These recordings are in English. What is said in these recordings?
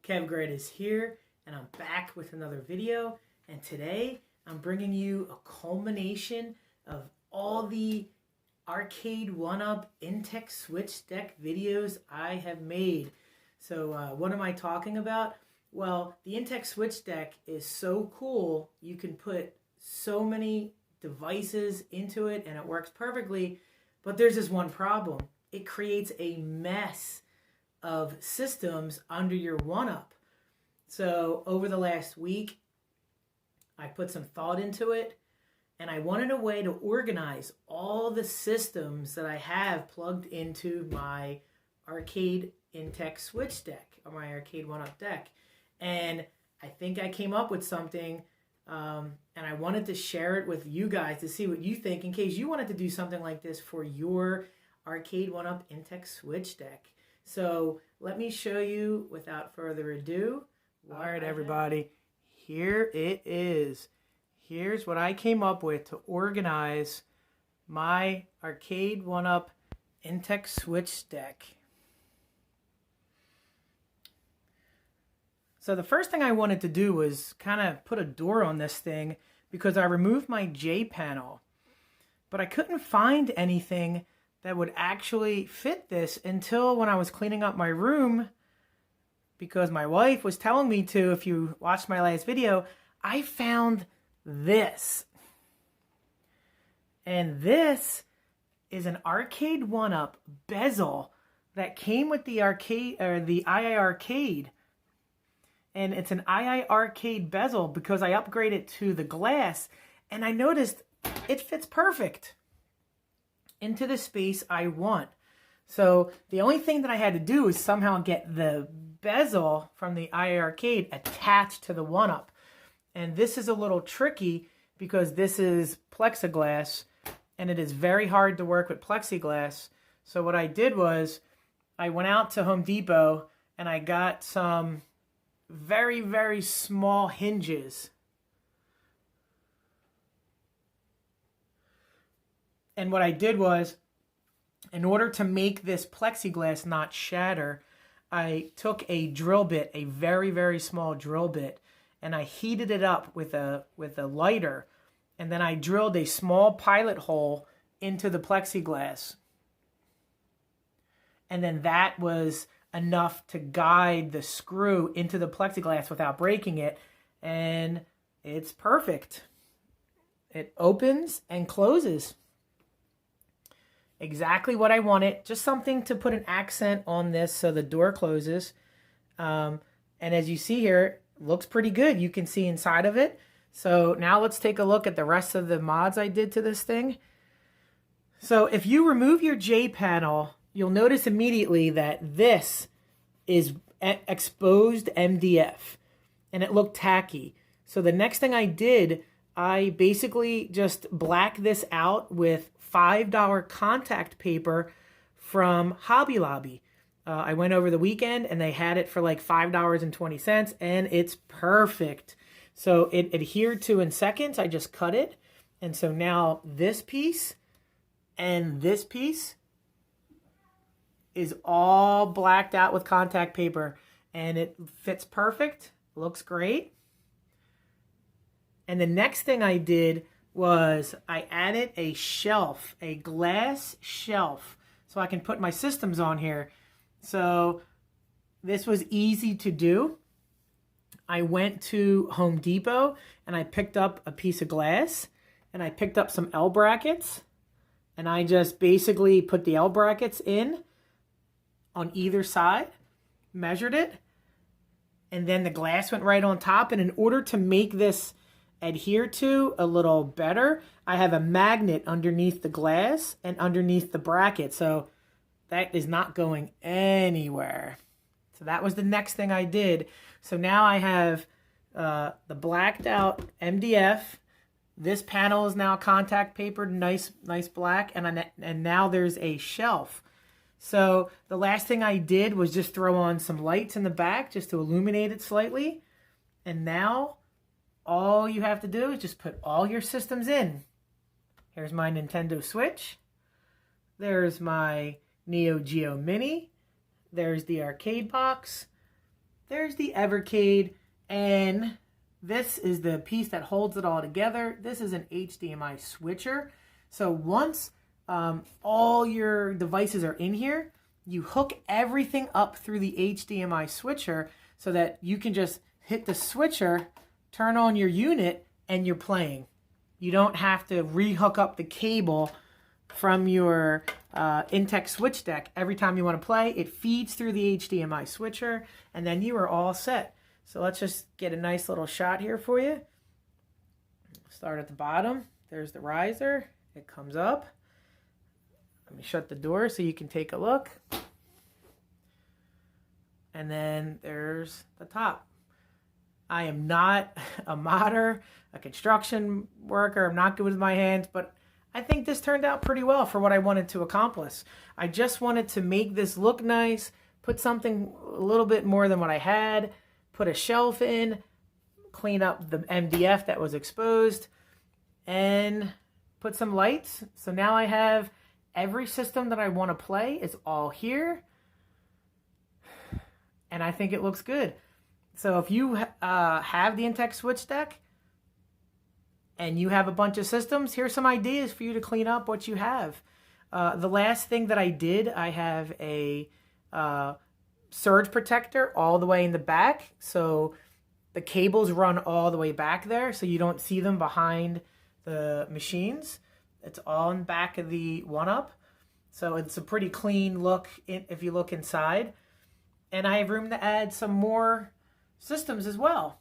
KevGrad is here, and I'm back with another video. And today I'm bringing you a culmination of all the Arcade1up Intec Switch Deck videos I have made. So what am I talking about? Well, the Intec Switch Deck is so cool. You can put so many devices into it and it works perfectly. But there's this one problem. It creates a mess of systems under your 1UP. So over the last week, I put some thought into it, and I wanted a way to organize all the systems that I have plugged into my Arcade Intec Switch Deck, or my Arcade1up deck. And I think I came up with something, and I wanted to share it with you guys to see what you think in case you wanted to do something like this for your Arcade1up Intec Switch Deck. So let me show you without further ado. All right, everybody, here it is. Here's what I came up with to organize my Arcade1up Intec Switch Deck. So the first thing I wanted to do was kind of put a door on this thing because I removed my J panel, but I couldn't find anything that would actually fit this until when I was cleaning up my room, because my wife was telling me to. If you watched my last video, I found this. And this is an Arcade1up bezel that came with the arcade, or the II Arcade. And it's an II Arcade bezel because I upgraded to the glass, and I noticed it fits perfect into the space I want. So the only thing that I had to do is somehow get the bezel from the II Arcade attached to the 1UP. And this is a little tricky because this is plexiglass, and it is very hard to work with plexiglass. So what I did was I went out to Home Depot and I got some very, very small hinges. And what I did was, in order to make this plexiglass not shatter, I took a drill bit, a very, very small drill bit, and I heated it up with a lighter, and then I drilled a small pilot hole into the plexiglass. And then that was enough to guide the screw into the plexiglass without breaking it, and it's perfect. It opens and closes exactly what I wanted. Just something to put an accent on this so the door closes. And as you see here, it looks pretty good. You can see inside of it. So now let's take a look at the rest of the mods I did to this thing. So if you remove your J panel, you'll notice immediately that this is exposed MDF, and it looked tacky. So the next thing I did, I basically just blacked this out with $5 contact paper from Hobby Lobby. I went over the weekend and they had it for like $5.20, and it's perfect. So it adhered to in seconds. I just cut it. And so now this piece and this piece is all blacked out with contact paper, and it fits perfect. Looks great. And the next thing I did was I added a shelf, a glass shelf, so I can put my systems on here. So this was easy to do. I went to Home Depot and I picked up a piece of glass, and I picked up some L brackets, and I just basically put the L brackets in on either side, measured it, and then the glass went right on top. And in order to make this adhere to a little better, I have a magnet underneath the glass and underneath the bracket, so that is not going anywhere. So that was the next thing I did. So now I have the blacked out MDF. This panel is now contact papered, nice black, and now there's a shelf. So the last thing I did was just throw on some lights in the back just to illuminate it slightly. And now all you have to do is just put all your systems in. Here's my Nintendo Switch. There's my Neo Geo Mini. There's the arcade box. there's the Evercade, and this is the piece that holds it all together. This is an HDMI switcher. So once all your devices are in here, you hook everything up through the HDMI switcher so that you can just hit the switcher, turn on your unit, and you're playing. You don't have to re-hook up the cable from your Intec Switch Deck every time you want to play. It feeds through the HDMI switcher, and then you are all set. So let's just get a nice little shot here for you. Start at the bottom. There's the riser. It comes up. Let me shut the door so you can take a look. And then there's the top. I am not a modder, a construction worker. I'm not good with my hands, but I think this turned out pretty well for what I wanted to accomplish. I just wanted to make this look nice, put something a little bit more than what I had, put a shelf in, clean up the MDF that was exposed, and put some lights. So now I have every system that I want to play is all here, and I think it looks good. So if you have the Intec Switch Deck and you have a bunch of systems, here's some ideas for you to clean up what you have. The last thing that I did, I have a surge protector all the way in the back. So the cables run all the way back there, so you don't see them behind the machines. It's all in the back of the 1UP. So it's a pretty clean look if you look inside. And I have room to add some more systems as well.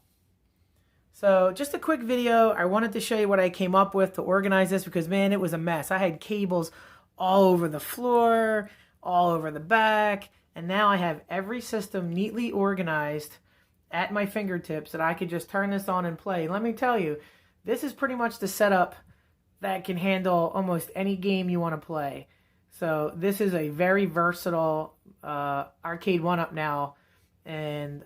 So just a quick video. I wanted to show you what I came up with to organize this because, man, it was a mess. I had cables all over the floor, all over the back, and now I have every system neatly organized at my fingertips that I could just turn this on and play. Let me tell you, this is pretty much the setup that can handle almost any game you want to play. So this is a very versatile Arcade1up now, and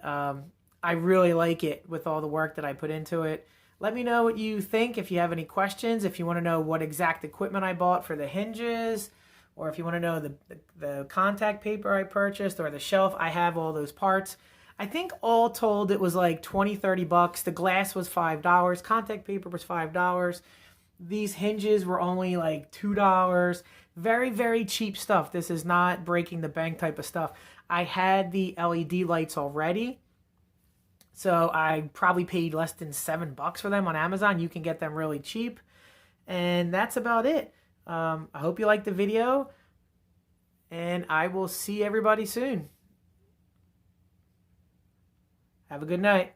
I really like it with all the work that I put into it. Let me know what you think. If you have any questions, if you want to know what exact equipment I bought for the hinges, or if you want to know the contact paper I purchased or the shelf, I have all those parts. I think all told it was like 20, 30 bucks. The glass was $5. Contact paper was $5. These hinges were only like $2. Very, very cheap stuff. This is not breaking the bank type of stuff. I had the LED lights already, so I probably paid less than $7 for them on Amazon. You can get them really cheap. And that's about it. I hope you liked the video, and I will see everybody soon. Have a good night.